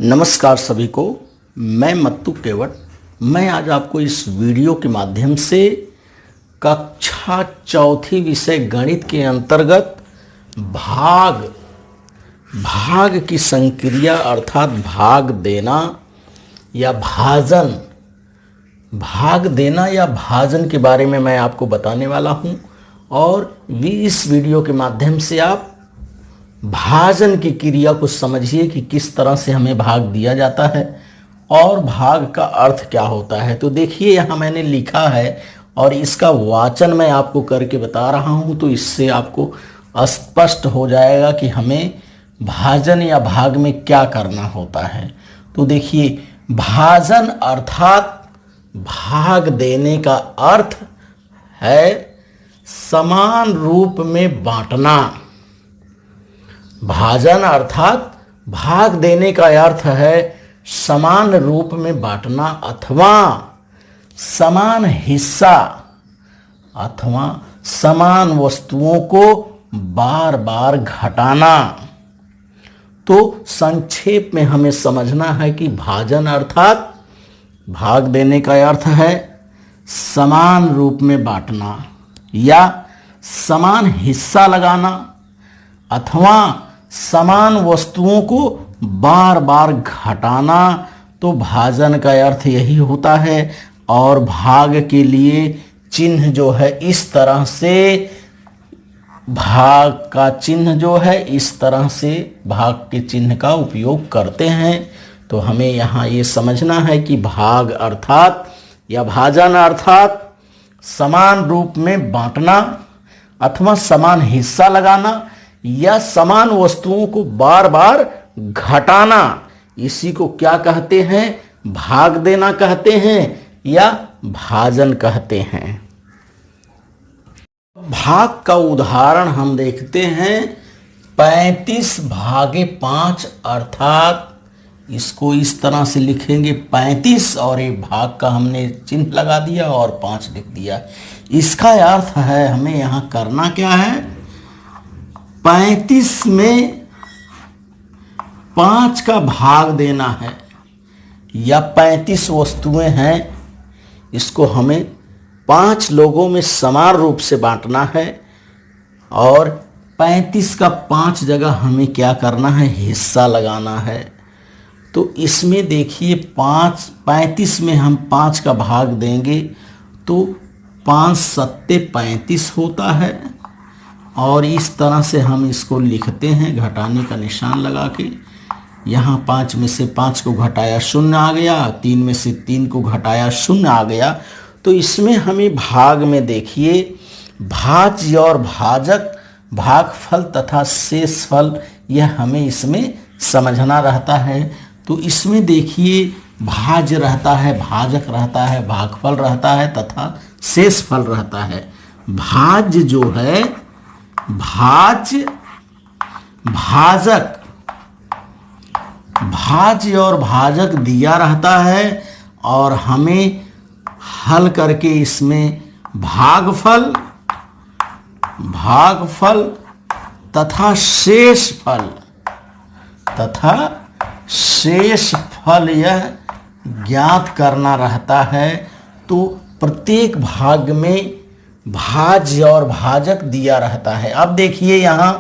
नमस्कार सभी को। मैं मत्तू केवट। मैं आज आपको इस वीडियो के माध्यम से कक्षा चौथी विषय गणित के अंतर्गत भाग की संक्रिया अर्थात भाग देना या भाजन के बारे में मैं आपको बताने वाला हूं। और इस वीडियो के माध्यम से आप भाजन की क्रिया को समझिए कि किस तरह से हमें भाग दिया जाता है और भाग का अर्थ क्या होता है। तो देखिए यहाँ मैंने लिखा है और इसका वाचन मैं आपको करके बता रहा हूँ, तो इससे आपको स्पष्ट हो जाएगा कि हमें भाजन या भाग में क्या करना होता है। तो देखिए, भाजन अर्थात भाग देने का अर्थ है समान रूप में बांटना। भाजन अर्थात भाग देने का अर्थ है समान रूप में बांटना अथवा समान हिस्सा अथवा समान वस्तुओं को बार बार घटाना। तो संक्षेप में हमें समझना है कि भाजन अर्थात भाग देने का अर्थ है समान रूप में बांटना या समान हिस्सा लगाना अथवा समान वस्तुओं को बार बार घटाना। तो भाजन का अर्थ यही होता है। और भाग के लिए चिन्ह जो है इस तरह से, भाग का चिन्ह जो है इस तरह से भाग के चिन्ह का उपयोग करते हैं। तो हमें यहाँ ये समझना है कि भाग अर्थात या भाजन अर्थात समान रूप में बांटना अथवा समान हिस्सा लगाना या समान वस्तुओं को बार बार घटाना। इसी को क्या कहते हैं? भाग देना कहते हैं या भाजन कहते हैं। भाग का उदाहरण हम देखते हैं 35/5 अर्थात इसको इस तरह से लिखेंगे 35 और ये भाग का हमने चिन्ह लगा दिया और 5 लिख दिया। इसका अर्थ है हमें यहाँ करना क्या है? 35 में 5 का भाग देना है या 35 वस्तुएं हैं, इसको हमें 5 लोगों में समान रूप से बांटना है और 35 का 5 जगह हमें क्या करना है? हिस्सा लगाना है। तो इसमें देखिए 35 में हम 5 का भाग देंगे तो 5 सत्ते 35 होता है और इस तरह से हम इसको लिखते हैं घटाने का निशान लगा के। यहाँ 5 में से 5 को घटाया 0 आ गया, 3 में से 3 को घटाया 0 आ गया। तो इसमें हमें भाग में देखिए भाज्य और भाजक, भागफल तथा शेषफल, यह हमें इसमें समझना रहता है। तो इसमें देखिए भाज्य रहता है, भाजक रहता है, भागफल रहता है तथा शेषफल रहता है। भाज्य जो है, भाज्य, भाजक, भाज्य और भाजक दिया रहता है और हमें हल करके इसमें भागफल तथा शेषफल यह ज्ञात करना रहता है। तो प्रत्येक भाग में भाज्य और भाजक दिया रहता है। अब देखिए यहाँ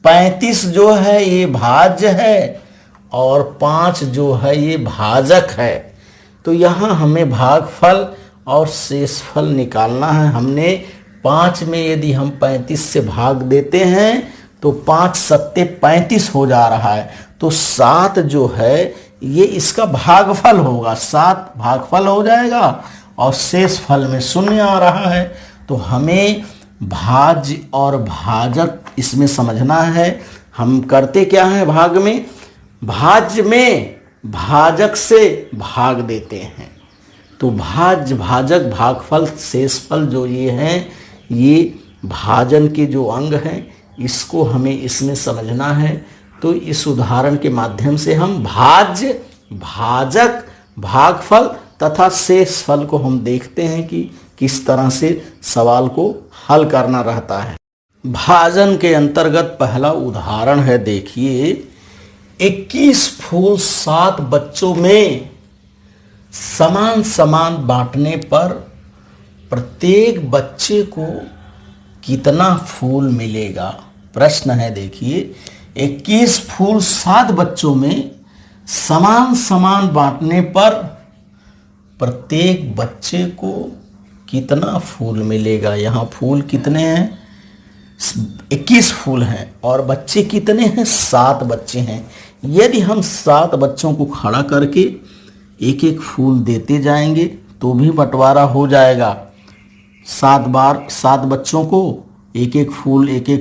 35 जो है ये भाज्य है और 5 जो है ये भाजक है। तो यहाँ हमें भागफल और शेषफल निकालना है। हमने 5 में यदि हम 35 से भाग देते हैं तो 5 सत्ते 35 हो जा रहा है। तो 7 जो है ये इसका भागफल होगा, 7 भागफल हो जाएगा और शेषफल में 0 आ रहा है। तो हमें भाज्य और भाजक इसमें समझना है। हम करते क्या है? भाग में भाज्य में भाजक से भाग देते हैं। तो भाज्य, भाजक, भागफल, शेषफल जो ये हैं, ये भाजन के जो अंग हैं, इसको हमें इसमें समझना है। तो इस उदाहरण के माध्यम से हम भाज्य, भाजक, भागफल तथा शेषफल को हम देखते हैं कि किस तरह से सवाल को हल करना रहता है। भाजन के अंतर्गत पहला उदाहरण है, देखिए 21 फूल 7 बच्चों में समान समान बांटने पर प्रत्येक बच्चे को कितना फूल मिलेगा। प्रश्न है, देखिए 21 फूल 7 बच्चों में समान समान बांटने पर प्रत्येक बच्चे को कितना फूल मिलेगा। यहाँ फूल कितने हैं, 21 फूल हैं और बच्चे कितने हैं, 7 बच्चे हैं। यदि हम 7 बच्चों को खड़ा करके एक एक फूल देते जाएंगे तो भी बंटवारा हो जाएगा। 7 बार 7 बच्चों को एक एक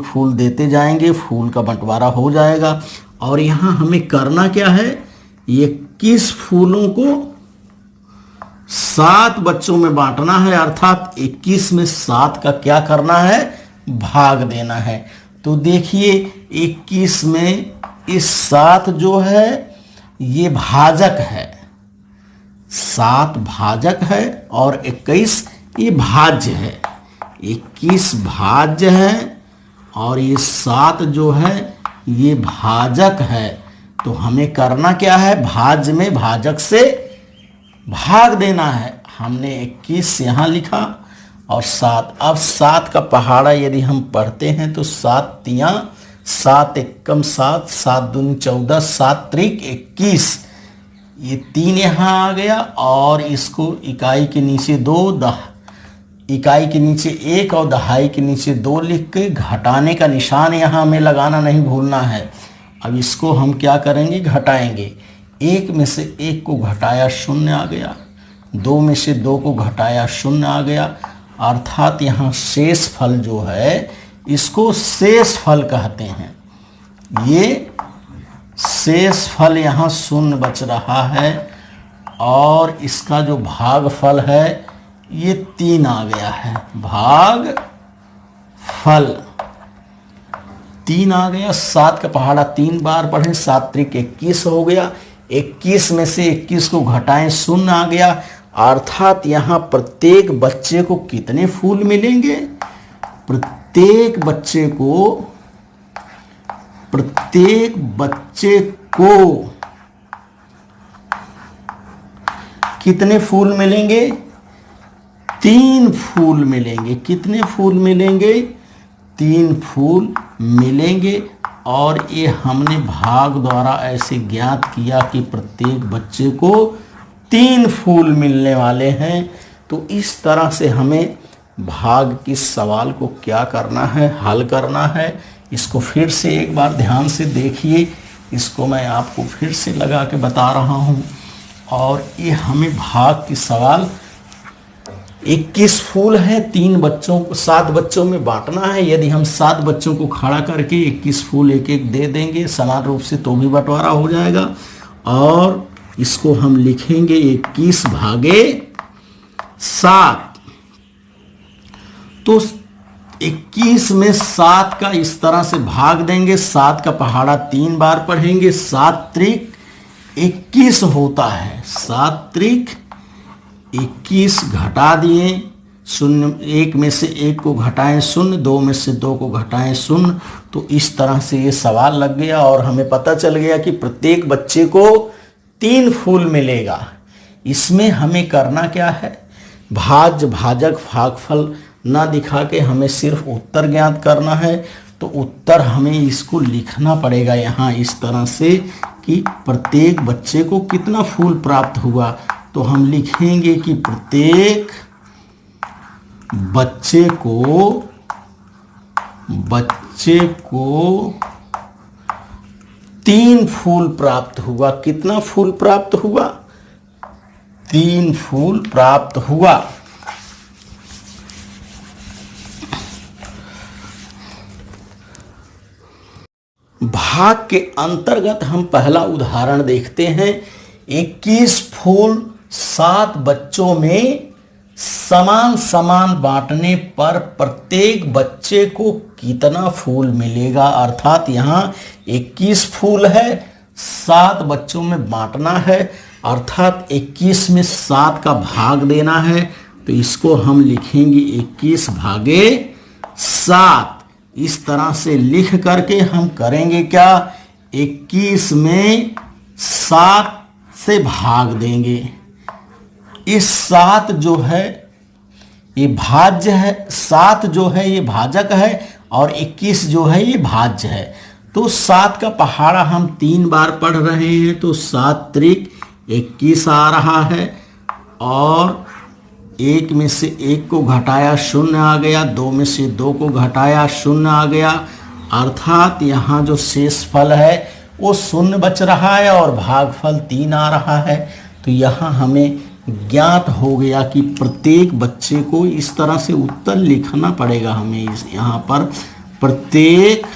फूल देते जाएंगे, फूल का बंटवारा हो जाएगा। और यहाँ हमें करना क्या है, 21 फूलों को 7 बच्चों में बांटना है, अर्थात 21 में 7 का क्या करना है, भाग देना है। तो देखिए 21 में इस 7 जो है ये भाजक है, 7 भाजक है और 21 ये भाज्य है। 21 भाज्य है और ये 7 जो है ये भाजक है। तो हमें करना क्या है, भाज्य में भाजक से भाग देना है। हमने 21 यहाँ लिखा और 7। अब 7 का पहाड़ा यदि हम पढ़ते हैं तो 7 तियां 7 एकम 7, 7 दूनी 14, 7 त्रिक 21। ये 3 यहाँ आ गया और इसको इकाई के नीचे 2, इकाई के नीचे 1 और दहाई के नीचे 2 लिख के घटाने का निशान यहाँ हमें लगाना नहीं भूलना है। अब इसको हम क्या करेंगे, घटाएंगे। 1 में से 1 को घटाया 0 आ गया, 2 में से 2 को घटाया 0 आ गया, अर्थात यहाँ शेष फल जो है इसको शेष फल कहते हैं। ये शेष फल यहाँ 0 बच रहा है और इसका जो भाग फल है ये 3 आ गया है। भाग फल 3 आ गया। 7 का पहाड़ा 3 बार पढ़ें, 7 त्रिक 21 हो गया। 21 में से 21 को घटाएं 0 आ गया, अर्थात यहाँ प्रत्येक बच्चे को कितने फूल मिलेंगे, प्रत्येक बच्चे को कितने फूल मिलेंगे, 3 फूल मिलेंगे। कितने फूल मिलेंगे, 3 फूल मिलेंगे। और ये हमने भाग द्वारा ऐसे ज्ञात किया कि प्रत्येक बच्चे को 3 फूल मिलने वाले हैं। तो इस तरह से हमें भाग के सवाल को क्या करना है, हल करना है। इसको फिर से एक बार ध्यान से देखिए, इसको मैं आपको फिर से लगा के बता रहा हूँ। और ये हमें भाग के सवाल 21 फूल है, 3 बच्चों को 7 बच्चों में बांटना है। यदि हम 7 बच्चों को खड़ा करके 21 फूल एक एक दे देंगे समान रूप से तो भी बंटवारा हो जाएगा। और इसको हम लिखेंगे 21 भागे 7। तो 21 में 7 का इस तरह से भाग देंगे, 7 का पहाड़ा 3 बार पढ़ेंगे, 7 त्रिक 21 होता है। 7 त्रिक 21 घटा दिए, 0 1 में से 1 को घटाएं 0, 2 में से 2 को घटाएं 0। तो इस तरह से ये सवाल लग गया और हमें पता चल गया कि प्रत्येक बच्चे को 3 फूल मिलेगा। इसमें हमें करना क्या है, भाज्य भाजक भागफल ना दिखा के हमें सिर्फ उत्तर ज्ञात करना है। तो उत्तर हमें इसको लिखना पड़ेगा यहाँ इस तरह से कि प्रत्येक बच्चे को कितना फूल प्राप्त हुआ। तो हम लिखेंगे कि प्रत्येक बच्चे को 3 फूल प्राप्त हुआ। कितना फूल प्राप्त हुआ, 3 फूल प्राप्त हुआ। भाग के अंतर्गत हम पहला उदाहरण देखते हैं। 21 फूल 7 बच्चों में समान समान बांटने पर प्रत्येक बच्चे को कितना फूल मिलेगा। अर्थात यहाँ 21 फूल है, 7 बच्चों में बांटना है, अर्थात 21 में 7 का भाग देना है। तो इसको हम लिखेंगे 21 भागे 7। इस तरह से लिख करके हम करेंगे क्या, 21 में 7 से भाग देंगे। इस 7 जो है ये भाज्य है, 7 जो है ये भाजक है और 21 जो है ये भाज्य है। तो 7 का पहाड़ा हम 3 बार पढ़ रहे हैं, तो 7 त्रिक 21 आ रहा है और 1 में से 1 को घटाया 0 आ गया, 2 में से 2 को घटाया 0 आ गया, अर्थात यहाँ जो शेष फल है वो 0 बच रहा है और भागफल 3 आ रहा है। तो यहाँ हमें ज्ञात हो गया कि प्रत्येक बच्चे को इस तरह से उत्तर लिखना पड़ेगा। हमें इस यहाँ पर प्रत्येक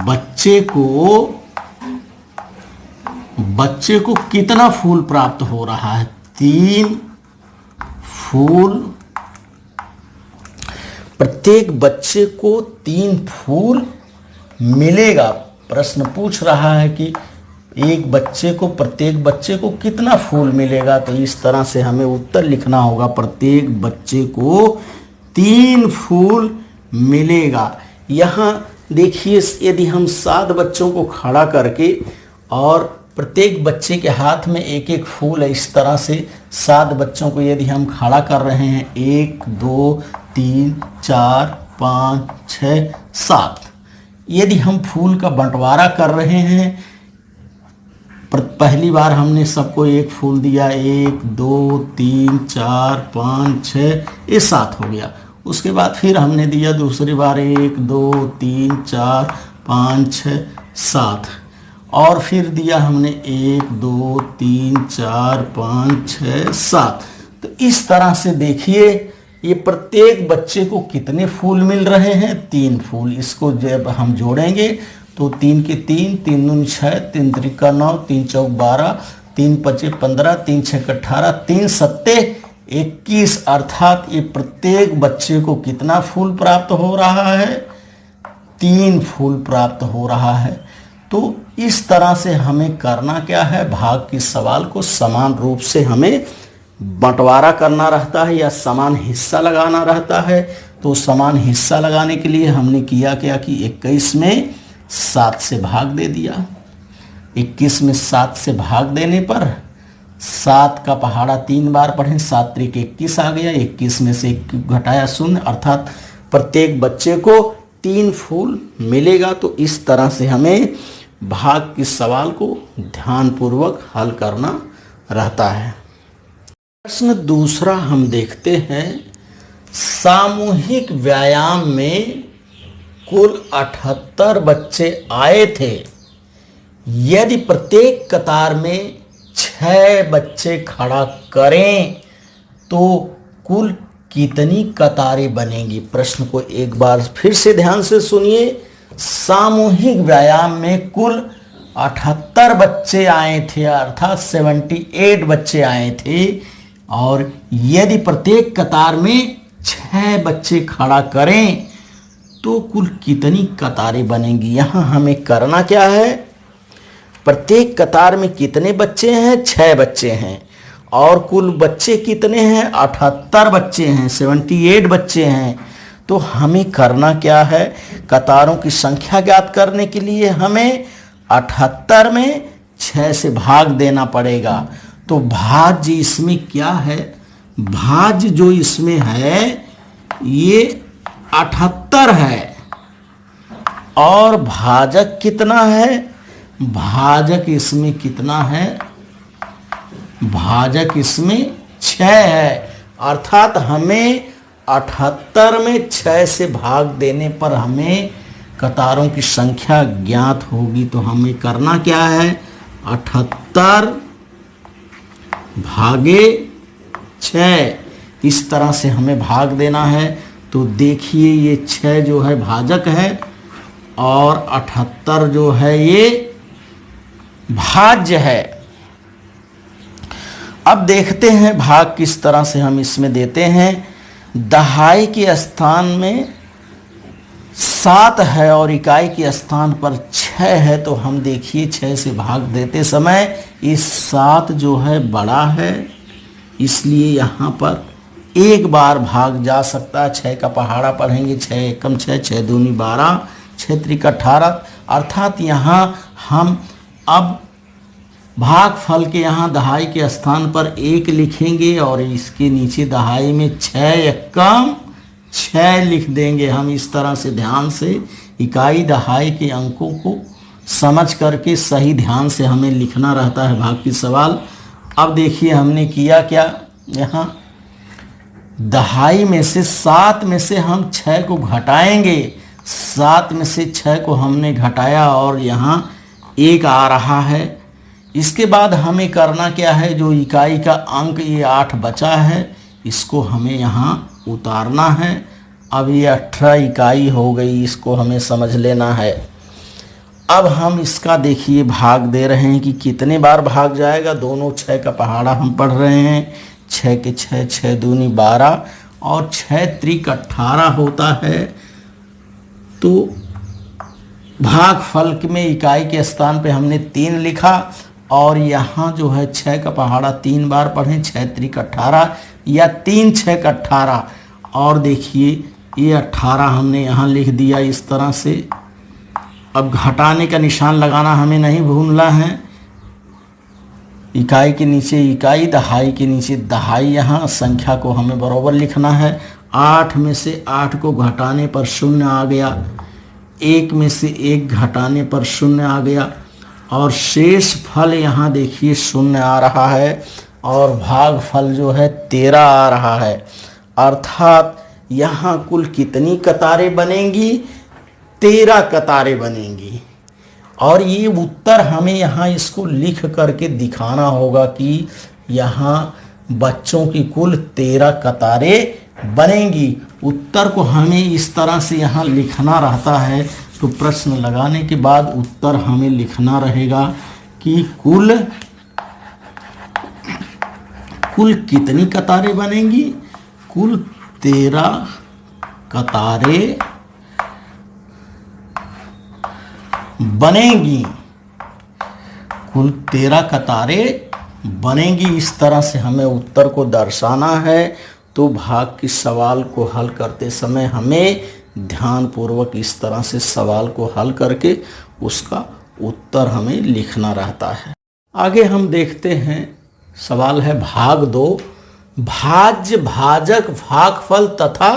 बच्चे को कितना फूल प्राप्त हो रहा है, 3 फूल। प्रत्येक बच्चे को 3 फूल मिलेगा। प्रश्न पूछ रहा है कि प्रत्येक बच्चे को कितना फूल मिलेगा, तो इस तरह से हमें उत्तर लिखना होगा, प्रत्येक बच्चे को 3 फूल मिलेगा। यहाँ देखिए, यदि हम 7 बच्चों को खड़ा करके और प्रत्येक बच्चे के हाथ में एक एक फूल है, इस तरह से 7 बच्चों को यदि हम खड़ा कर रहे हैं, 1 2 3 4 5 6 7, यदि हम फूल का बंटवारा कर रहे हैं, पहली बार हमने सबको एक फूल दिया, 1 2 3 4 5 6, ये 7 हो गया। उसके बाद फिर हमने दिया दूसरी बार 1 2 3 4 5 6 7, और फिर दिया हमने 1 2 3 4 5 6 7। तो इस तरह से देखिए ये प्रत्येक बच्चे को कितने फूल मिल रहे हैं, 3 फूल। इसको जब हम जोड़ेंगे तो 3 के 3, 3 दूनी 6, 3 त्रिका 9, 3 चौक 12, 3 पचे 15, 3 छक्के 18, 3 सत्ते 21, अर्थात ये प्रत्येक बच्चे को कितना फूल प्राप्त हो रहा है, 3 फूल प्राप्त हो रहा है। तो इस तरह से हमें करना क्या है, भाग के सवाल को समान रूप से हमें बंटवारा करना रहता है या समान हिस्सा लगाना रहता है। तो समान हिस्सा लगाने के लिए हमने किया क्या कि 21 में 7 से भाग दे दिया। 21 में 7 से भाग देने पर 7 का पहाड़ा 3 बार पढ़ें, 7 त्रिक 21 आ गया, 21 में से 1 घटाया 0, अर्थात प्रत्येक बच्चे को 3 फूल मिलेगा। तो इस तरह से हमें भाग के सवाल को ध्यानपूर्वक हल करना रहता है। प्रश्न दूसरा हम देखते हैं, सामूहिक व्यायाम में कुल 78 बच्चे आए थे, यदि प्रत्येक कतार में 6 बच्चे खड़ा करें तो कुल कितनी कतारें बनेंगी। प्रश्न को एक बार फिर से ध्यान से सुनिए। सामूहिक व्यायाम में कुल 78 बच्चे आए थे, अर्थात 78 बच्चे आए थे, और यदि प्रत्येक कतार में 6 बच्चे खड़ा करें तो कुल कितनी कतारें बनेंगी। यहाँ हमें करना क्या है, प्रत्येक कतार में कितने बच्चे हैं, 6 बच्चे हैं, और कुल बच्चे कितने हैं, 78 बच्चे हैं, 78 बच्चे हैं। तो हमें करना क्या है, कतारों की संख्या ज्ञात करने के लिए हमें 78 में 6 से भाग देना पड़ेगा। तो भाज्य इसमें क्या है, भाज्य जो इसमें है ये 78 है, और भाजक कितना है, भाजक इसमें कितना है, भाजक इसमें 6 है, अर्थात हमें 78 में 6 से भाग देने पर हमें कतारों की संख्या ज्ञात होगी। तो हमें करना क्या है, 78 भागे 6, इस तरह से हमें भाग देना है। तो देखिए ये 6 जो है भाजक है और 78 जो है ये भाज्य है। अब देखते हैं भाग किस तरह से हम इसमें देते हैं। दहाई के स्थान में 7 है और इकाई के स्थान पर 6 है, तो हम देखिए 6 से भाग देते समय इस 7 जो है बड़ा है, इसलिए यहाँ पर एक बार भाग जा सकता है। 6 का पहाड़ा पढ़ेंगे, 6 एकम 6, 6 दूनी 12, 6 त्रिक 18, अर्थात यहाँ हम अब भागफल के यहाँ दहाई के स्थान पर 1 लिखेंगे और इसके नीचे दहाई में 6 एकम 6 लिख देंगे। हम इस तरह से ध्यान से इकाई दहाई के अंकों को समझ करके सही ध्यान से हमें लिखना रहता है भाग की सवाल। अब देखिए हमने किया क्या, यहाँ दहाई में से 7 में से हम 6 को घटाएंगे। 7 में से 6 को हमने घटाया और यहाँ 1 आ रहा है। इसके बाद हमें करना क्या है, जो इकाई का अंक ये 8 बचा है इसको हमें यहाँ उतारना है। अब ये 18 इकाई हो गई, इसको हमें समझ लेना है। अब हम इसका देखिए भाग दे रहे हैं कि कितने बार भाग जाएगा। दोनों 6 का पहाड़ा हम पढ़ रहे हैं, 6 के 6, 6 दूनी 12 और 6 त्रिक 18 होता है। तो भागफल में इकाई के स्थान पे हमने 3 लिखा और यहाँ जो है 6 का पहाड़ा 3 बार पढ़ें, 6 त्रिक 18 या 3 6 18। और देखिए ये 18 हमने यहाँ लिख दिया इस तरह से। अब घटाने का निशान लगाना हमें नहीं भूलना है। इकाई के नीचे इकाई, दहाई के नीचे दहाई, यहाँ संख्या को हमें बराबर लिखना है। 8 में से 8 को घटाने पर 0 आ गया, 1 में से 1 घटाने पर 0 आ गया और शेष फल यहाँ देखिए 0 आ रहा है और भागफल जो है 13 आ रहा है। अर्थात यहाँ कुल कितनी कतारें बनेंगी, 13 कतारें बनेंगी। और ये उत्तर हमें यहाँ इसको लिख करके दिखाना होगा कि यहाँ बच्चों की कुल 13 कतारें बनेंगी। उत्तर को हमें इस तरह से यहाँ लिखना रहता है। तो प्रश्न लगाने के बाद उत्तर हमें लिखना रहेगा कि कुल कितनी कतारें बनेंगी, कुल 13 कतारें बनेंगी, कुल 13 कतारें बनेंगी। इस तरह से हमें उत्तर को दर्शाना है। तो भाग की सवाल को हल करते समय हमें ध्यानपूर्वक इस तरह से सवाल को हल करके उसका उत्तर हमें लिखना रहता है। आगे हम देखते हैं, सवाल है भाग 2, भाज्य, भाजक, भागफल तथा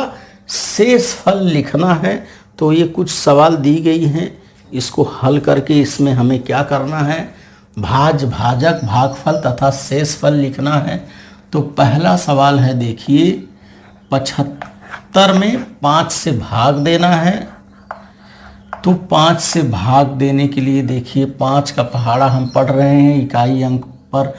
शेष फल लिखना है। तो ये कुछ सवाल दी गई हैं, इसको हल करके इसमें हमें क्या करना है, भाज्य, भाजक, भागफल तथा शेष फल लिखना है। तो पहला सवाल है देखिए, 75 में 5 से भाग देना है। तो 5 से भाग देने के लिए देखिए 5 का पहाड़ा हम पढ़ रहे हैं, इकाई अंक पर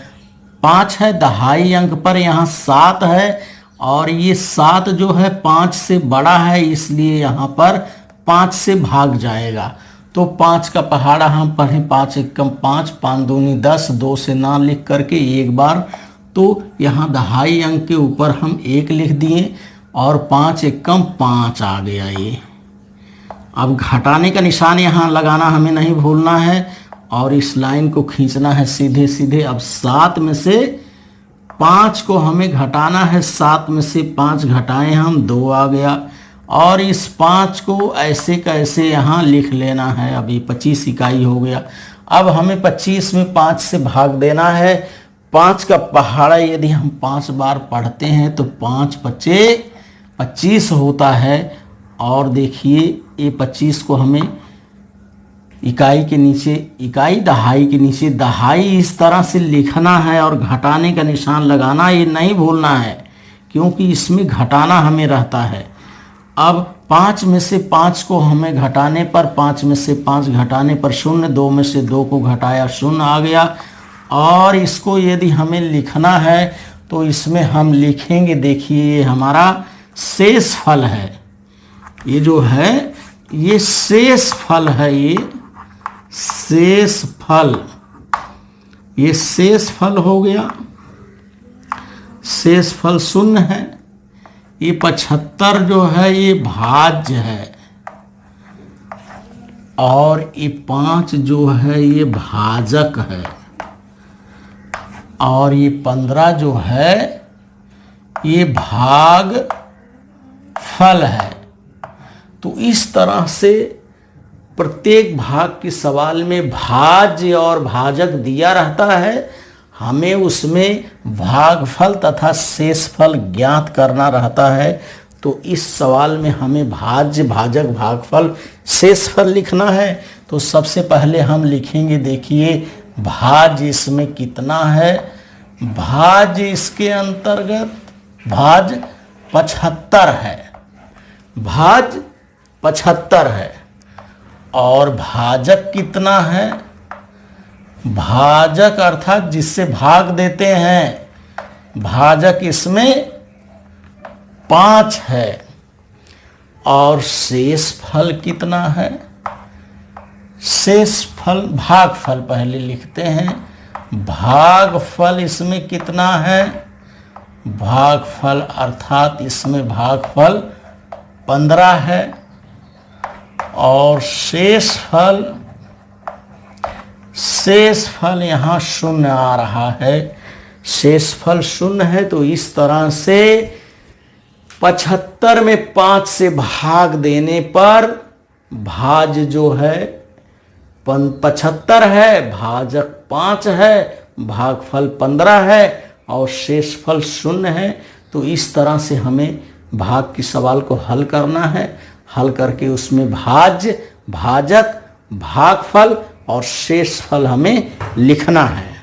5 है, दहाई अंक पर यहाँ 7 है और ये 7 जो है 5 से बड़ा है, इसलिए यहाँ पर 5 से भाग जाएगा। तो 5 का पहाड़ा हम पढ़ें, 5 एकम 5, 5 दूनी 10, 2 से ना लिख करके एक बार। तो यहाँ दहाई अंक के ऊपर हम 1 लिख दिए और 5 एकम 5 आ गया ये। अब घटाने का निशान यहाँ लगाना हमें नहीं भूलना है और इस लाइन को खींचना है सीधे सीधे। अब 7 में से 5 को हमें घटाना है, 7 में से 5 घटाएं हम, 2 आ गया और इस 5 को ऐसे का ऐसे यहाँ लिख लेना है। अभी 25 इकाई हो गया। अब हमें 25 में 5 से भाग देना है। 5 का पहाड़ा यदि हम 5 बार पढ़ते हैं तो 5 पचे 25 होता है। और देखिए ये 25 को हमें इकाई के नीचे इकाई, दहाई के नीचे दहाई इस तरह से लिखना है और घटाने का निशान लगाना ये नहीं भूलना है, क्योंकि इसमें घटाना हमें रहता है। अब 5 में से 5 को हमें घटाने पर, 5 में से 5 घटाने पर 0, 2 में से 2 को घटाया 0 आ गया। और इसको यदि हमें लिखना है तो इसमें हम लिखेंगे, देखिए ये हमारा शेष फल है, ये जो है ये शेष फल है, ये शेष फल, ये शेष फल हो गया। शेष फल 0 है। ये 75 जो है ये भाज्य है और ये 5 जो है ये भाजक है और ये 15 जो है ये भाग फल है। तो इस तरह से प्रत्येक भाग के सवाल में भाज्य और भाजक दिया रहता है, हमें उसमें भागफल तथा शेषफल ज्ञात करना रहता है। तो इस सवाल में हमें भाज्य, भाजक, भागफल, शेषफल लिखना है। तो सबसे पहले हम लिखेंगे, देखिए भाज्य इसमें कितना है। भाज्य इसके अंतर्गत भाज्य 75 है, भाज्य 75 है। और भाजक कितना है? भाजक अर्थात जिससे भाग देते हैं, भाजक इसमें 5 है। और शेषफल कितना है? शेषफल, भागफल पहले लिखते हैं। भागफल इसमें कितना है? भागफल अर्थात इसमें भागफल 15 है। और शेषफल, शेषफल यहाँ 0 आ रहा है, शेषफल 0 है। तो इस तरह से 75 में 5 से भाग देने पर भाज्य जो है 75 है, भाजक 5 है, भागफल 15 है और शेषफल 0 है। तो इस तरह से हमें भाग के सवाल को हल करना है। हल करके उसमें भाज्य, भाजक, भागफल और शेषफल हमें लिखना है।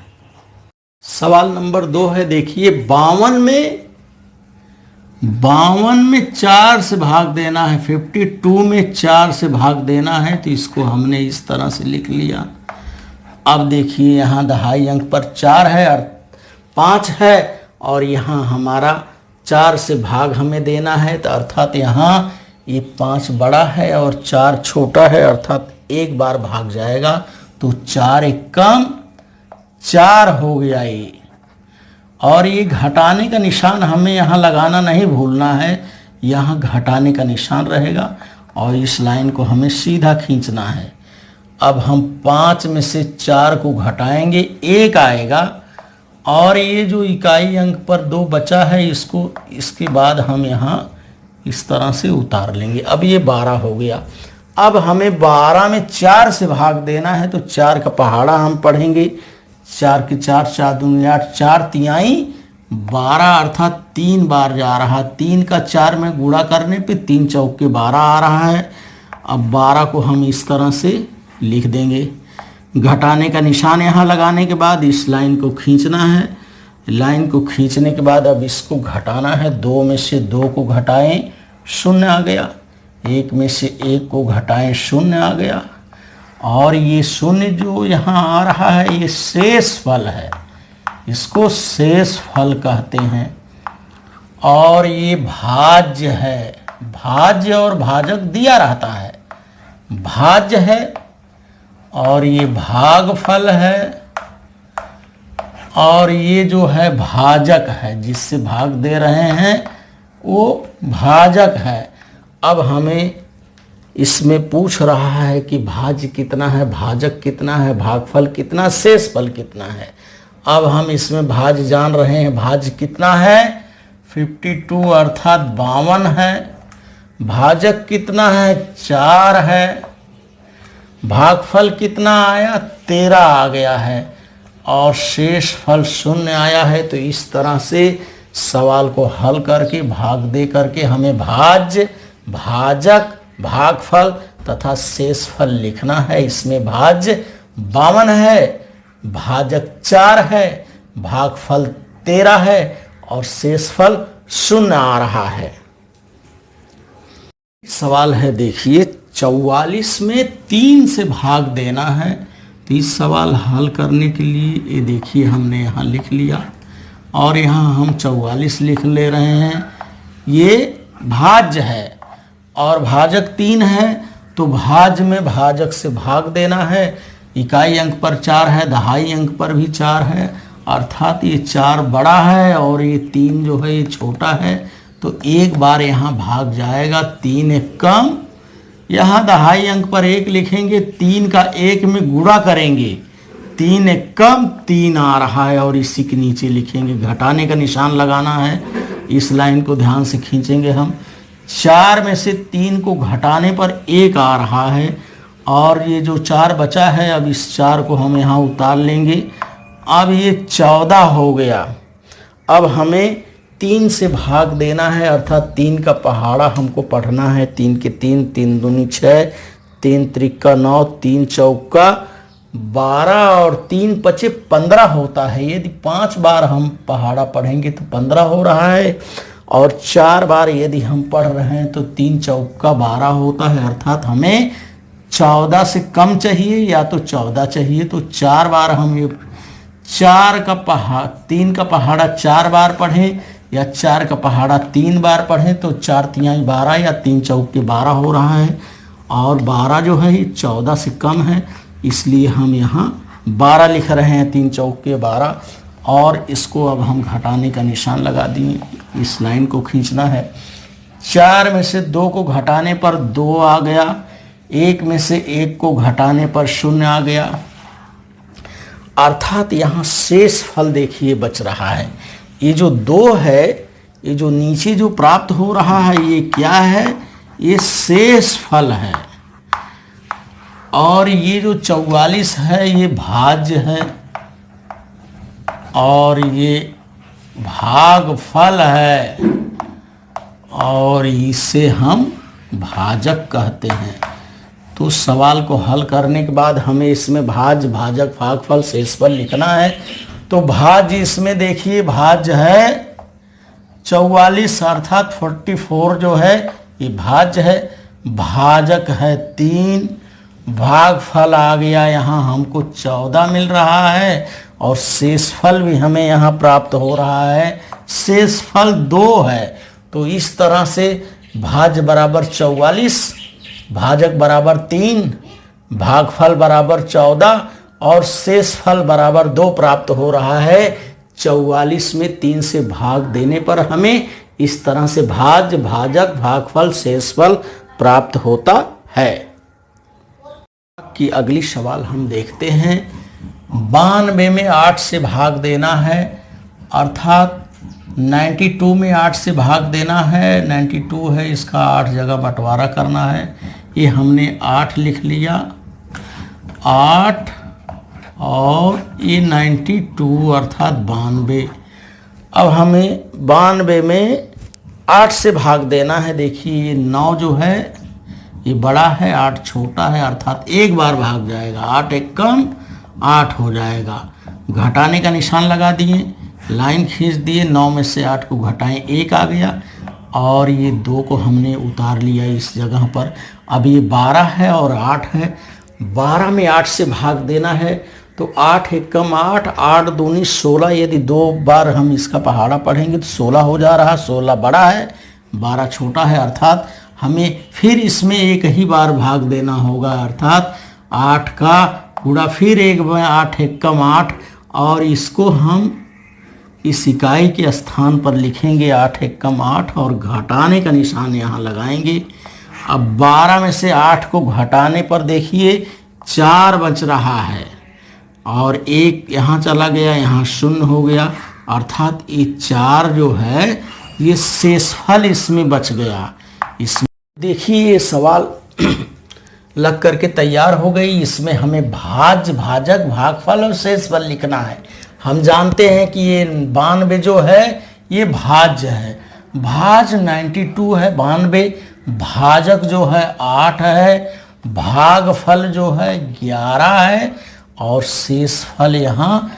सवाल नंबर 2 है, देखिए 52 में 4 से भाग देना है। 52 में 4 से भाग देना है। तो इसको हमने इस तरह से लिख लिया। अब देखिए यहाँ दहाई अंक पर 4 है और 5 है और यहाँ हमारा 4 से भाग हमें देना है। तो अर्थात यहाँ ये 5 बड़ा है और 4 छोटा है, अर्थात एक बार भाग जाएगा। तो 4 एकम 4 हो गया ये। और ये घटाने का निशान हमें यहाँ लगाना नहीं भूलना है, यहाँ घटाने का निशान रहेगा और इस लाइन को हमें सीधा खींचना है। अब हम 5 में से 4 को घटाएंगे, 1 आएगा और ये जो इकाई अंक पर 2 बचा है इसको इसके बाद हम यहाँ इस तरह से उतार लेंगे। अब ये 12 हो गया। अब हमें 12 में 4 से भाग देना है। तो 4 का पहाड़ा हम पढ़ेंगे। 4 के 4, 4 दूनी 8, 4 तिहाई 12 अर्थात 3 बार जा रहा। 3 का 4 में गुणा करने पे 3 चौके 12 आ रहा है। अब 12 को हम इस तरह से लिख देंगे। घटाने का निशान यहाँ लगाने के बाद इस लाइन को खींचना है। लाइन को खींचने के बाद अब इसको घटाना है। 2 में से 2 को घटाएं, 0 आ गया। 1 में से 1 को घटाएं, 0 आ गया। और ये 0 जो यहाँ आ रहा है ये शेषफल है, इसको शेषफल कहते हैं। और ये भाज्य है, भाज्य और भाजक दिया रहता है, भाज्य है। और ये भागफल है और ये जो है भाजक है, जिससे भाग दे रहे हैं वो भाजक है। अब हमें इसमें पूछ रहा है कि भाज्य कितना है, भाजक कितना है, भागफल कितना, शेषफल कितना है। अब हम इसमें भाज्य जान रहे हैं, भाज्य कितना है 52 अर्थात 52 है। भाजक कितना है 4 है। भागफल कितना आया 13 आ गया है और शेषफल 0 आया है। तो इस तरह से सवाल को हल करके भाग दे करके हमें भाज्य, भाजक, भागफल तथा शेषफल लिखना है। इसमें भाज्य 52 है, भाजक 4 है, भागफल 13 है और शेषफल 0 आ रहा है। सवाल है देखिए 44 में 3 से भाग देना है। तो इस सवाल हल करने के लिए ये देखिए हमने यहाँ लिख लिया और यहाँ हम 44 लिख ले रहे हैं। ये भाज्य है और भाजक 3 है। तो भाज्य में भाजक से भाग देना है। इकाई अंक पर 4 है, दहाई अंक पर भी 4 है, अर्थात ये 4 बड़ा है और ये 3 जो है ये छोटा है। तो एक बार यहाँ भाग जाएगा। 3 एक कम, यहाँ दहाई अंक पर 1 लिखेंगे, 3 का 1 में गुणा करेंगे, 3 एक कम 3 आ रहा है और इसी के नीचे लिखेंगे। घटाने का निशान लगाना है। इस लाइन को ध्यान से खींचेंगे हम। 4 में से 3 को घटाने पर 1 आ रहा है और ये जो 4 बचा है, अब इस 4 को हम यहाँ उतार लेंगे। अब ये 14 हो गया। अब हमें 3 से भाग देना है, अर्थात 3 का पहाड़ा हमको पढ़ना है। 3 के 3, 3 दूनी 6, 3 त्रिका 9, 3 चौका 12 और 3 पचे 15 होता है। यदि 5 बार हम पहाड़ा पढ़ेंगे तो 15 हो रहा है, और 4 बार यदि हम पढ़ रहे हैं तो 3 चौका 12 होता है। अर्थात हमें 14 से कम चाहिए या तो 14 चाहिए। तो 4 बार हम ये 3 का पहाड़ा 4 बार पढ़ें या 4 का पहाड़ा 3 बार पढ़ें तो 4 तिहाई 12 या 3 चौके 12 हो रहा है। और 12 जो है ये 14 से कम है, इसलिए हम यहाँ 12 लिख रहे हैं। 3 चौके 12। और इसको अब हम घटाने का निशान लगा दिए। इस लाइन को खींचना है। 4 में से 2 को घटाने पर 2 आ गया, 1 में से 1 को घटाने पर 0 आ गया। अर्थात यहाँ शेष फल देखिए बच रहा है। ये जो 2 है, ये जो नीचे जो प्राप्त हो रहा है, ये क्या है? ये शेष फल है। और ये जो 44 है ये भाज्य है, और ये भागफल है, और इसे हम भाजक कहते हैं। तो सवाल को हल करने के बाद हमें इसमें भाज्य, भाजक, भागफल, शेषफल लिखना है। तो भाज्य इसमें देखिए भाज्य है 44 अर्थात 44 जो है ये भाज्य है। भाजक है 3, भागफल आ गया यहाँ हमको 14 मिल रहा है, और शेषफल भी हमें यहाँ प्राप्त हो रहा है। शेषफल 2 है। तो इस तरह से भाज्य बराबर 44, भाजक बराबर 3, भागफल बराबर 14 और शेषफल बराबर 2 प्राप्त हो रहा है। 44 में 3 से भाग देने पर हमें इस तरह से भाज्य, भाजक, भागफल, शेषफल प्राप्त होता है। कि अगली सवाल हम देखते हैं। 92 में 8 से भाग देना है, अर्थात 92 में 8 से भाग देना है। 92 है, इसका 8 जगह बंटवारा करना है। ये हमने 8 लिख लिया, 8 और ये 92 अर्थात 92। अब हमें 92 में 8 से भाग देना है। देखिए ये 9 जो है ये बड़ा है, 8 छोटा है, अर्थात एक बार भाग जाएगा। 8 एक कम 8 हो जाएगा। घटाने का निशान लगा दिए, लाइन खींच दिए। 9 में से 8 को घटाएं, 1 आ गया, और ये 2 को हमने उतार लिया इस जगह पर। अब ये 12 है और 8 है। 12 में 8 से भाग देना है तो 8 एक कम 8, 8 दूनी 16। यदि 2 बार हम इसका पहाड़ा पढ़ेंगे तो 16 हो जा रहा। 16 बड़ा है, 12 छोटा है, अर्थात हमें फिर इसमें एक ही बार भाग देना होगा। अर्थात 8 का पूरा फिर एक बार, 8 एक कम 8, और इसको हम इस इकाई के स्थान पर लिखेंगे 8 एक कम 8, और घटाने का निशान यहाँ लगाएंगे। अब 12 में से 8 को घटाने पर देखिए 4 बच रहा है, और 1 यहाँ चला गया, यहाँ 0 हो गया। अर्थात ये 4 जो है ये शेषफल इसमें बच गया। इसमें देखिए ये सवाल लग करके तैयार हो गई। इसमें हमें भाज्य, भाजक, भागफल और शेषफल लिखना है। हम जानते हैं कि ये 92 जो है ये भाज्य है। भाज्य 92 है 92, भाजक जो है 8 है, भागफल जो है 11 है, और शेषफल यहाँ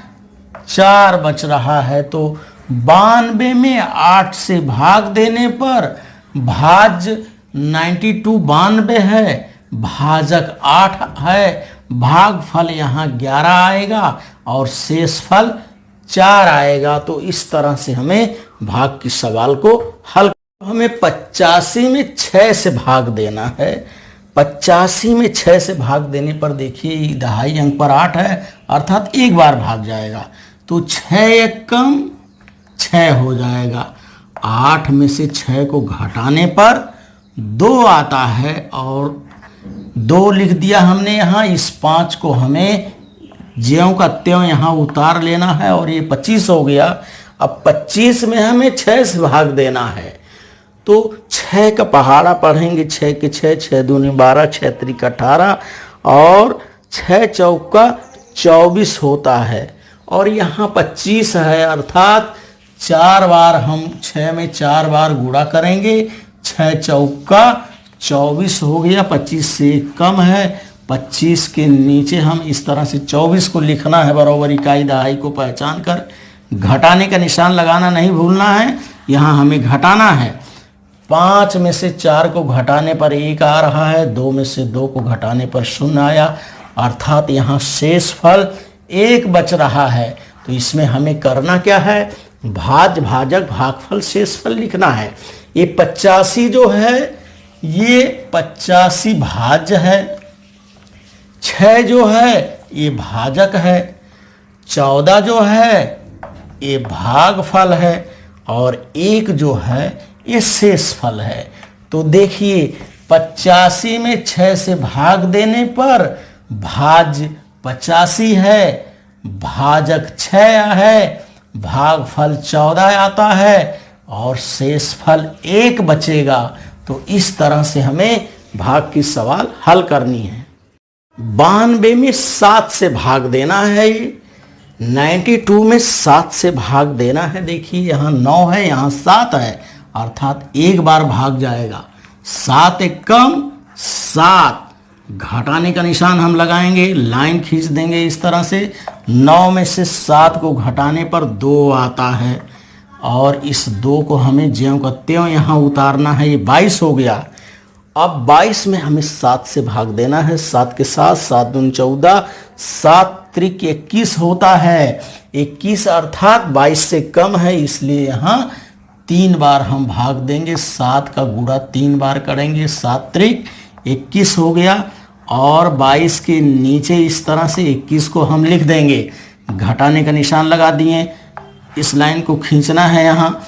4 बच रहा है। तो 92 में 8 से भाग देने पर भाज्य 92 92 है, भाजक 8 है, भागफल यहाँ 11 आएगा, और शेषफल 4 आएगा। तो इस तरह से हमें भाग की सवाल को हल, हमें 85 में 6 से भाग देना है। 85 में 6 से भाग देने पर देखिए 2.5 अंक पर 8 है, अर्थात एक बार भाग जाएगा। तो 6 एक कम 6 हो जाएगा। 8 में से 6 को घटाने पर 2 आता है, और 2 लिख दिया हमने यहाँ। इस 5 को हमें ज्यों का त्यों यहाँ उतार लेना है, और ये 25 हो गया। अब 25 में हमें 6 से भाग देना है। तो 6 का पहाड़ा पढ़ेंगे, 6 के 6, 6 दूनी 12, 6 त्रिक 18, और 6 चौका 24 होता है और यहाँ 25 है, अर्थात 4 बार हम 6 में 4 बार गुणा करेंगे। 6 चौका 24 हो गया, 25 से कम है, 25 के नीचे हम इस तरह से 24 को लिखना है बराबर इकाई दहाई को पहचान कर। घटाने का निशान लगाना नहीं भूलना है, यहाँ हमें घटाना है। 5 में से 4 को घटाने पर 1 आ रहा है, 2 में से 2 को घटाने पर 0 आया, अर्थात यहाँ शेष फल 1 बच रहा है। तो इसमें हमें करना क्या है, भाज्य भाजक भागफल शेषफल लिखना है। ये 85 जो है ये 85 भाज्य है, 6 जो है ये भाजक है, 14 जो है ये भागफल है और 1 जो है ये शेषफल है। तो देखिए 85 में 6 से भाग देने पर भाज्य 85 है, भाजक 6 है, भागफल 14 आता है और शेषफल 1 बचेगा। तो इस तरह से हमें भाग की सवाल हल करनी है। 92 में 7 से भाग देना है, 92 में 7 से भाग देना है। देखिए यहाँ 9 है, यहाँ 7 है, अर्थात 1 बार भाग जाएगा। 7 एक कम 7, घटाने का निशान हम लगाएंगे, लाइन खींच देंगे इस तरह से। 9 में से 7 को घटाने पर 2 आता है और इस 2 को हमें ज्यों का त्यों यहाँ उतारना है, ये 22 हो गया। अब 22 में हमें 7 से भाग देना है, 7 के साथ 7 दूनी 14, 7 त्रिक 21 होता है, 21 अर्थात 22 से कम है, इसलिए यहाँ 3 बार हम भाग देंगे। 7 का गुणा 3 बार करेंगे, 7 त्रिक 21 हो गया और 22 के नीचे इस तरह से 21 को हम लिख देंगे। घटाने का निशान लगा दिए, इस लाइन को खींचना है। यहाँ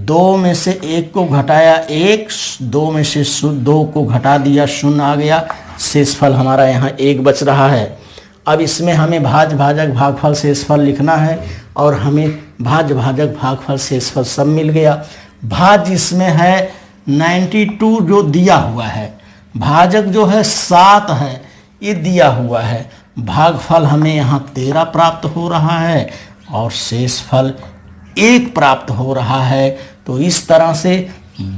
2 में से 1 को घटाया 1, 2 में से 2 को घटा दिया 0 आ गया, शेषफल हमारा यहाँ 1 बच रहा है। अब इसमें हमें भाज्य भाजक भागफल शेषफल लिखना है और हमें भाज्य भाजक भागफल शेषफल सब मिल गया। भाज्य इसमें है 92 जो दिया हुआ है, भाजक जो है 7 है ये दिया हुआ है, भागफल हमें यहाँ 13 प्राप्त हो रहा है और शेषफल 1 प्राप्त हो रहा है। तो इस तरह से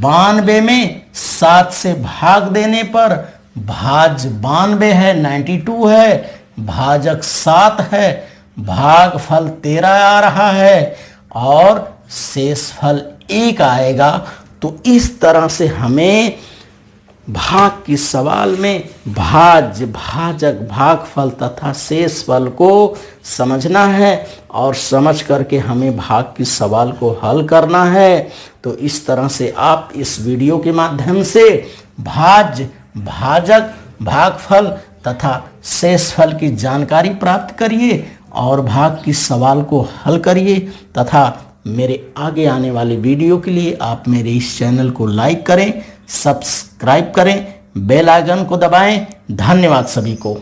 92 में 7 से भाग देने पर भाज्य 92 है, 92 है, भाजक 7 है, भागफल 13 आ रहा है और शेषफल 1 आएगा। तो इस तरह से हमें भाग की सवाल में भाज्य भाजक भागफल तथा शेषफल को समझना है और समझ करके हमें भाग की सवाल को हल करना है। तो इस तरह से आप इस वीडियो के माध्यम से भाज्य भाजक भागफल तथा शेषफल की जानकारी प्राप्त करिए और भाग की सवाल को हल करिए तथा मेरे आगे आने वाले वीडियो के लिए आप मेरे इस चैनल को लाइक करें, सब्सक्राइब करें, बेल आइकन को दबाएं। धन्यवाद सभी को।